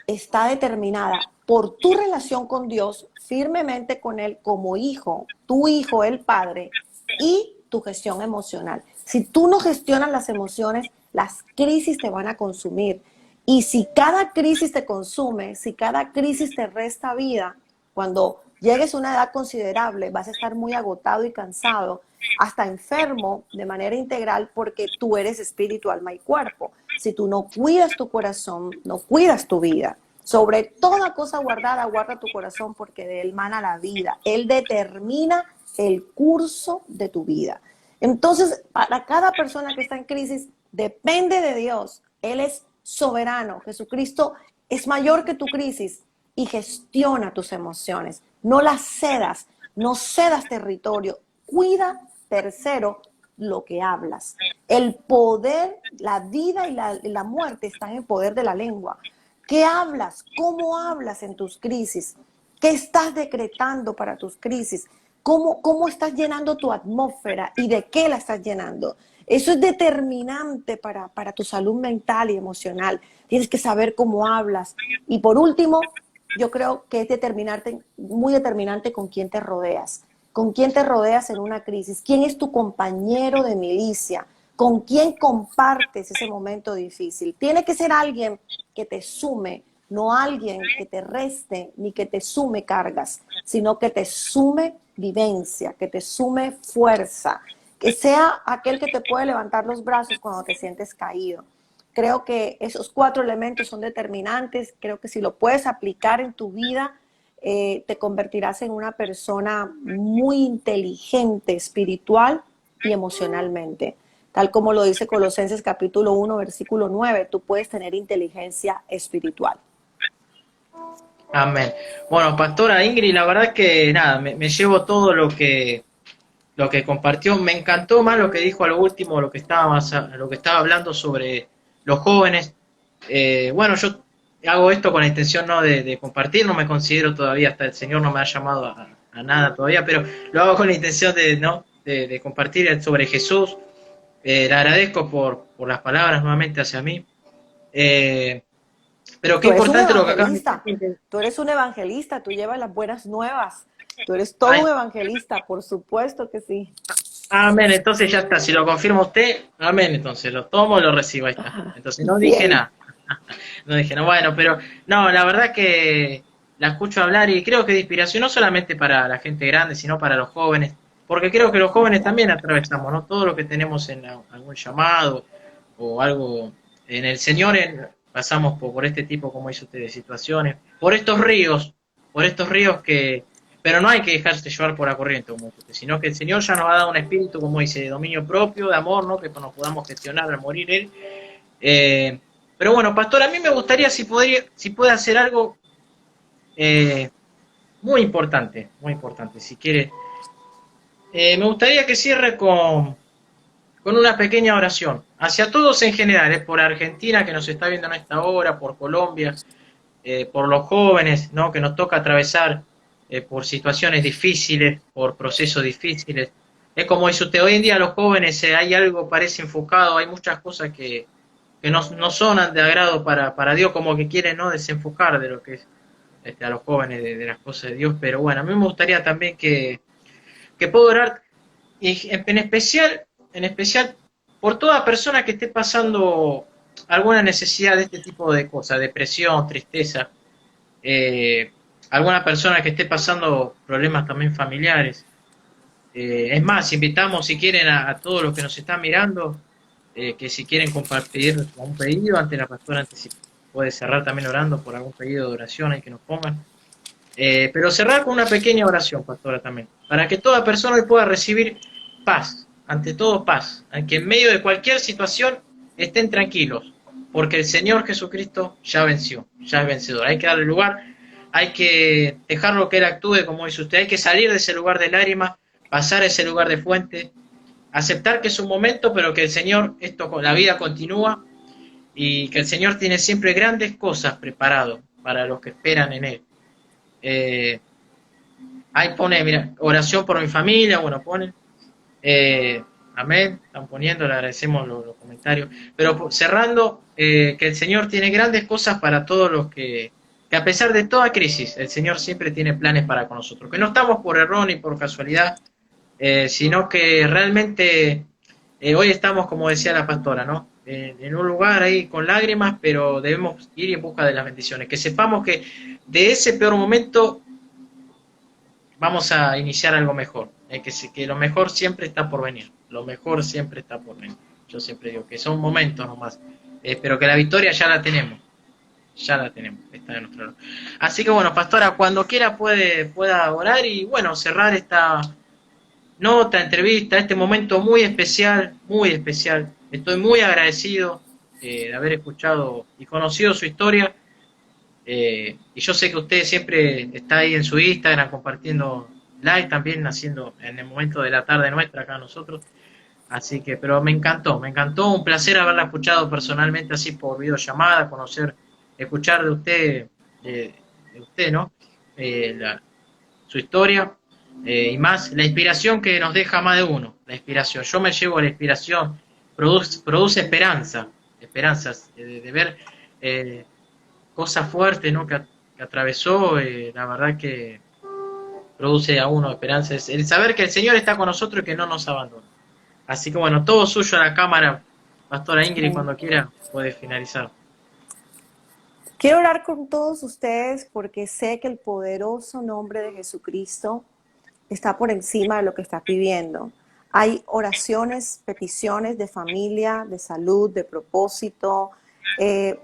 está determinada por tu relación con Dios, firmemente con Él como hijo, tu hijo, el Padre, y tu gestión emocional. Si tú no gestionas las emociones, las crisis te van a consumir. Y si cada crisis te consume, si cada crisis te resta vida, cuando llegues a una edad considerable vas a estar muy agotado y cansado, hasta enfermo de manera integral, porque tú eres espíritu, alma y cuerpo. Si tú no cuidas tu corazón, no cuidas tu vida. Sobre toda cosa guardada, guarda tu corazón, porque de él mana la vida. Él determina el curso de tu vida. Entonces, para cada persona que está en crisis, depende de Dios. Él es soberano. Jesucristo es mayor que tu crisis y gestiona tus emociones. No las cedas, no cedas territorio. Cuida, tercero, lo que hablas. El poder, la vida y la muerte están en el poder de la lengua. ¿Qué hablas? ¿Cómo hablas en tus crisis? ¿Qué estás decretando para tus crisis? ¿Cómo estás llenando tu atmósfera y de qué la estás llenando? Eso es determinante para tu salud mental y emocional. Tienes que saber cómo hablas. Y por último, yo creo que es muy determinante con quién te rodeas. Con quién te rodeas en una crisis. ¿Quién es tu compañero de milicia? ¿Con quién compartes ese momento difícil? Tiene que ser alguien que te sume, no alguien que te reste ni que te sume cargas, sino que te sume vivencia, que te sume fuerza, que sea aquel que te puede levantar los brazos cuando te sientes caído. Creo que esos 4 elementos son determinantes. Creo que si lo puedes aplicar en tu vida, te convertirás en una persona muy inteligente, espiritual y emocionalmente. Tal como lo dice Colosenses capítulo 1, versículo 9, tú puedes tener inteligencia espiritual. Amén. Bueno, pastora Ingrid, la verdad que nada, me llevo todo lo que compartió. Me encantó más lo que dijo a lo último, lo que estaba hablando sobre los jóvenes. Bueno, yo hago esto con la intención no de compartir, no me considero todavía, hasta el Señor no me ha llamado a nada todavía, pero lo hago con la intención de compartir sobre Jesús. Le agradezco por las palabras nuevamente hacia mí. Eh, pero qué Tú eres un importante lo que acá evangelista, tú eres un evangelista, tú llevas las buenas nuevas, tú eres todo Ay, un evangelista, por supuesto que sí. amén, entonces ya está, si lo confirma usted, amén, entonces lo tomo y lo recibo, ahí está. Entonces no dije Bien. nada, no dije nada, bueno, pero no, la verdad que la escucho hablar y creo que de inspiración no solamente para la gente grande, sino para los jóvenes, porque creo que los jóvenes también atravesamos, ¿no? Todo lo que tenemos en algún llamado o algo en el Señor, pasamos por este tipo, como dice usted, de situaciones, por estos ríos que pero no hay que dejarse llevar por la corriente, como dice, sino que el Señor ya nos ha dado un espíritu, como dice, de dominio propio, de amor, ¿no? Que nos podamos gestionar al morir Él. Eh, pero bueno, pastor, a mí me gustaría si puede hacer algo eh, muy importante, si quiere. Me gustaría que cierre con una pequeña oración, hacia todos en general, por Argentina que nos está viendo en esta hora, por Colombia, por los jóvenes, ¿no? Que nos toca atravesar por situaciones difíciles, por procesos difíciles. Es como dice usted, hoy en día los jóvenes hay algo parece enfocado, hay muchas cosas que no son de agrado para Dios, como que quieren no desenfocar de lo que es a los jóvenes de las cosas de Dios, pero bueno, a mí me gustaría también que puedo orar y en especial por toda persona que esté pasando alguna necesidad de este tipo de cosas, depresión, tristeza, eh, alguna persona que esté pasando problemas también familiares. Es más, invitamos si quieren a todos los que nos están mirando, que si quieren compartir un pedido ante la pastora, antes si puede cerrar también orando por algún pedido de oración ahí que nos pongan. Pero cerrar con una pequeña oración, pastora, también, para que toda persona hoy pueda recibir paz, ante todo paz, que en medio de cualquier situación estén tranquilos, porque el Señor Jesucristo ya venció, ya es vencedor. Hay que darle lugar, hay que dejarlo que Él actúe, como dice usted, hay que salir de ese lugar de lágrimas, pasar a ese lugar de fuente, aceptar que es un momento, pero que el Señor, la vida continúa y que el Señor tiene siempre grandes cosas preparadas para los que esperan en Él. Eh, Ahí pone, mira, oración por mi familia, bueno, ponen. Amén, están poniendo, le agradecemos los comentarios. Pero cerrando, que el Señor tiene grandes cosas para todos los que a pesar de toda crisis, el Señor siempre tiene planes para con nosotros. Que no estamos por error ni por casualidad, sino que realmente hoy estamos, como decía la pastora, ¿no? En un lugar ahí con lágrimas, pero debemos ir en busca de las bendiciones. Que sepamos que de ese peor momento vamos a iniciar algo mejor. Que lo mejor siempre está por venir. Lo mejor siempre está por venir. Yo siempre digo que son momentos nomás. Pero que la victoria ya la tenemos. Ya la tenemos. Está de nuestro lado. Así que bueno, pastora, cuando quiera pueda orar y bueno, cerrar esta nota, entrevista, este momento muy especial, muy especial. Estoy muy agradecido de haber escuchado y conocido su historia. Y yo sé que usted siempre está ahí en su Instagram compartiendo live también, haciendo en el momento de la tarde nuestra acá nosotros. Así que, pero me encantó, un placer haberla escuchado personalmente así por videollamada, escuchar de usted, ¿no? Su historia y más la inspiración que nos deja más de uno, la inspiración. Yo me llevo la inspiración, produce esperanza, esperanzas de ver eh, cosas fuertes, ¿no? Que atravesó, la verdad que produce a uno esperanza. Es el saber que el Señor está con nosotros y que no nos abandona. Así que bueno, todo suyo a la cámara, Pastora Ingrid, Amén. cuando quiera puede finalizar. Quiero orar con todos ustedes porque sé que el poderoso nombre de Jesucristo está por encima de lo que estás viviendo. Hay oraciones, peticiones de familia, de salud, de propósito. Eh,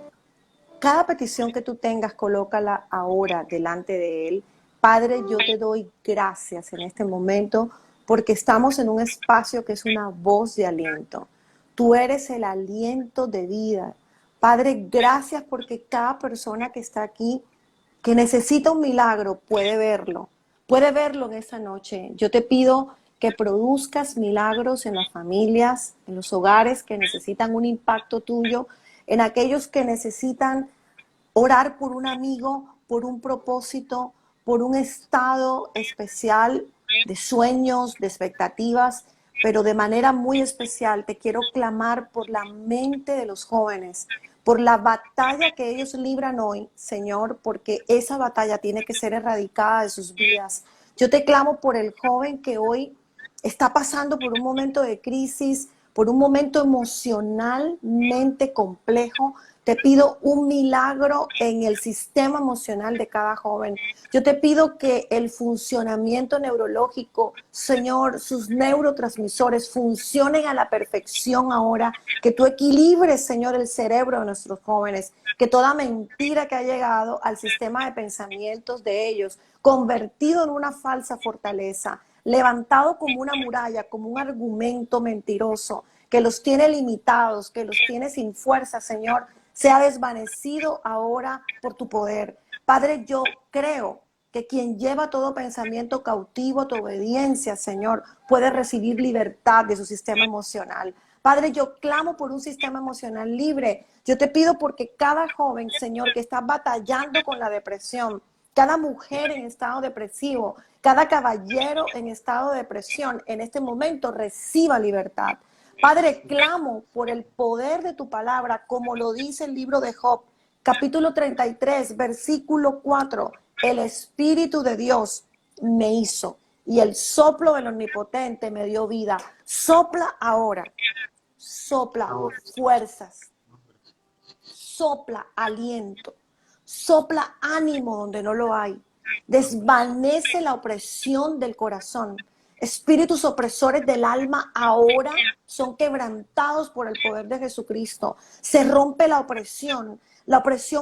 Cada petición que tú tengas, colócala ahora delante de Él. Padre, yo te doy gracias en este momento porque estamos en un espacio que es una voz de aliento. Tú eres el aliento de vida. Padre, gracias porque cada persona que está aquí, que necesita un milagro, puede verlo en esta noche. Yo te pido que produzcas milagros en las familias, en los hogares que necesitan un impacto tuyo, en aquellos que necesitan orar por un amigo, por un propósito, por un estado especial de sueños, de expectativas, pero de manera muy especial te quiero clamar por la mente de los jóvenes, por la batalla que ellos libran hoy, Señor, porque esa batalla tiene que ser erradicada de sus vidas. Yo te clamo por el joven que hoy está pasando por un momento de crisis, por un momento emocionalmente complejo. Te pido un milagro en el sistema emocional de cada joven. Yo te pido que el funcionamiento neurológico, Señor, sus neurotransmisores funcionen a la perfección ahora, que tú equilibres, Señor, el cerebro de nuestros jóvenes, que toda mentira que ha llegado al sistema de pensamientos de ellos, convertido en una falsa fortaleza, levantado como una muralla, como un argumento mentiroso, que los tiene limitados, que los tiene sin fuerza, Señor, sea desvanecido ahora por tu poder. Padre, yo creo que quien lleva todo pensamiento cautivo a tu obediencia, Señor, puede recibir libertad de su sistema emocional. Padre, yo clamo por un sistema emocional libre. Yo te pido porque cada joven, Señor, que está batallando con la depresión, cada mujer en estado depresivo, cada caballero en estado de depresión, en este momento reciba libertad. Padre, clamo por el poder de tu palabra, como lo dice el libro de Job, capítulo 33, versículo 4. El Espíritu de Dios me hizo y el soplo del Omnipotente me dio vida. Sopla ahora, sopla fuerzas, sopla aliento, sopla ánimo donde no lo hay. Desvanece la opresión del corazón. Espíritus opresores del alma ahora son quebrantados por el poder de Jesucristo. Se rompe la opresión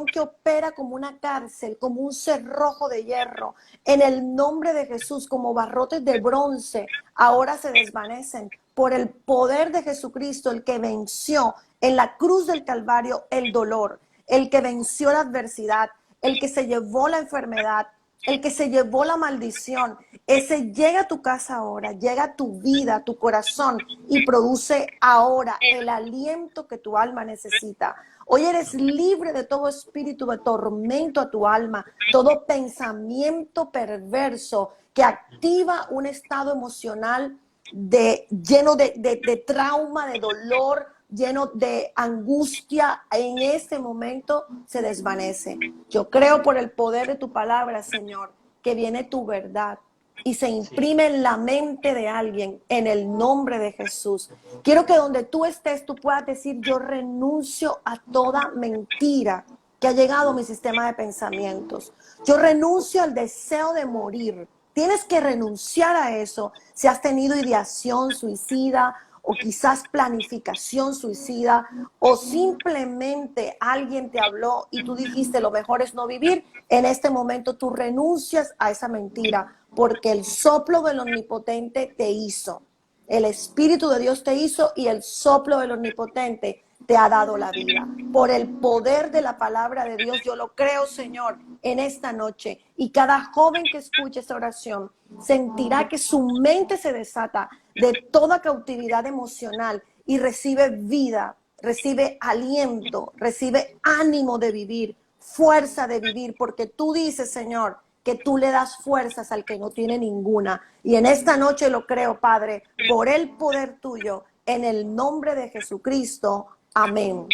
que opera como una cárcel, como un cerrojo de hierro. En el nombre de Jesús, como barrotes de bronce, ahora se desvanecen por el poder de Jesucristo, el que venció en la cruz del Calvario el dolor, el que venció la adversidad, el que se llevó la enfermedad, el que se llevó la maldición. Ese llega a tu casa ahora, llega a tu vida, a tu corazón y produce ahora el aliento que tu alma necesita. Hoy eres libre de todo espíritu de tormento a tu alma, todo pensamiento perverso que activa un estado emocional lleno de trauma, de dolor, lleno de angustia. En este momento se desvanece. Yo creo por el poder de tu palabra, Señor, que viene tu verdad y se imprime en la mente de alguien en el nombre de Jesús. Quiero que donde tú estés, tú puedas decir: yo renuncio a toda mentira que ha llegado a mi sistema de pensamientos. Yo renuncio al deseo de morir. Tienes que renunciar a eso. Si has tenido ideación suicida o quizás planificación suicida, o simplemente alguien te habló y tú dijiste lo mejor es no vivir, en este momento tú renuncias a esa mentira, porque el soplo del Omnipotente te hizo. El Espíritu de Dios te hizo y el soplo del Omnipotente te ha dado la vida. Por el poder de la palabra de Dios, yo lo creo, Señor, en esta noche. Y cada joven que escuche esta oración sentirá que su mente se desata de toda cautividad emocional y recibe vida, recibe aliento, recibe ánimo de vivir, fuerza de vivir, porque tú dices, Señor, que tú le das fuerzas al que no tiene ninguna. Y en esta noche lo creo, Padre, por el poder tuyo, en el nombre de Jesucristo. Amén.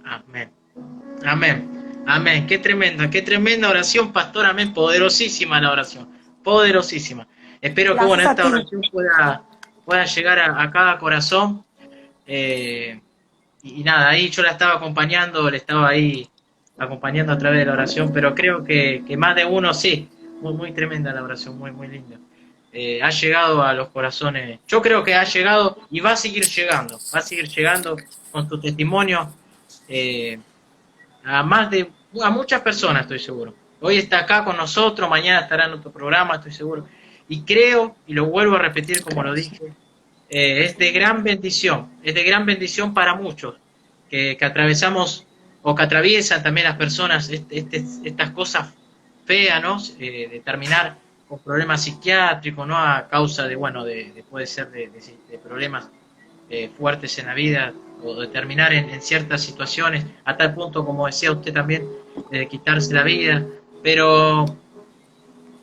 Amén. Amén. Amén. Qué tremenda oración, pastor. Amén. Poderosísima la oración. Poderosísima. Espero que Gracias a esta ti. oración pueda llegar a cada corazón. Y nada, ahí yo la estaba acompañando, le estaba ahí acompañando a través de la oración, pero creo que más de uno sí. Muy tremenda la oración, muy linda. Ha llegado a los corazones. Yo creo que ha llegado y va a seguir llegando. Va a seguir llegando con tu testimonio a a muchas personas, estoy seguro. Hoy está acá con nosotros, mañana estará en otro programa, estoy seguro. Y creo, y lo vuelvo a repetir como lo dije, es de gran bendición para muchos que atravesamos o que atraviesan también las personas estas cosas feas, ¿no? De terminar con problemas psiquiátricos, ¿no? A causa puede ser de problemas fuertes en la vida o de terminar en ciertas situaciones, a tal punto, como decía usted también, de quitarse la vida. Pero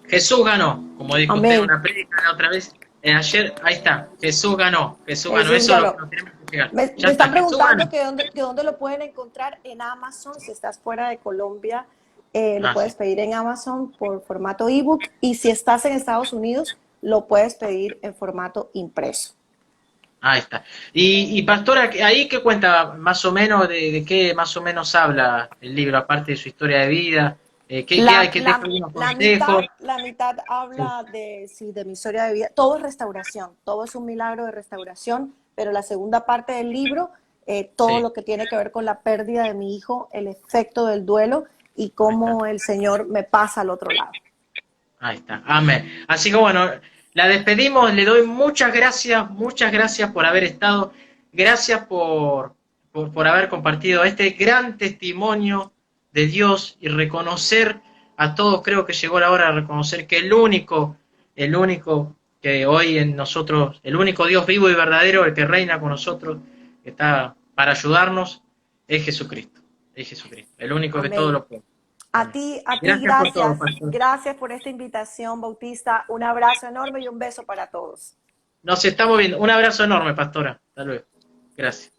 Jesús ganó, como dijo usted en Amén. una prédica la otra vez, ayer, ahí está, Jesús ganó, eso Jesús es lo ganó. que nos tenemos que llegar. Ya Me está, están Jesús preguntando ganó. que dónde lo pueden encontrar. En Amazon. Si estás fuera de Colombia, lo Ah, sí. puedes pedir en Amazon por formato ebook, y si estás en Estados Unidos, lo puedes pedir en formato impreso. Ahí está. Y Pastora, ahí qué cuenta más o menos de qué más o menos habla el libro, aparte de su historia de vida, qué hay, que deja algunos consejos. La mitad Sí, habla de, sí, de mi historia de vida. Todo es restauración, todo es un milagro de restauración, pero la segunda parte del libro, todo sí, lo que tiene que ver con la pérdida de mi hijo, el efecto del duelo y ahí está. cómo el Señor me pasa al otro lado. Ahí está, amén. Así que bueno, la despedimos, le doy muchas gracias por haber estado, gracias por haber compartido este gran testimonio de Dios y reconocer a todos, creo que llegó la hora de reconocer que el único que hoy en nosotros, el único Dios vivo y verdadero, el que reina con nosotros, que está para ayudarnos, es Jesucristo. Es Jesucristo, el único que todo Amén. lo puede. A Amén. ti, a ti, Gracias por todo, gracias. pastor. Gracias por esta invitación, Bautista. Un abrazo enorme y un beso para todos. Nos estamos viendo. Un abrazo enorme, pastora. Hasta luego. Gracias.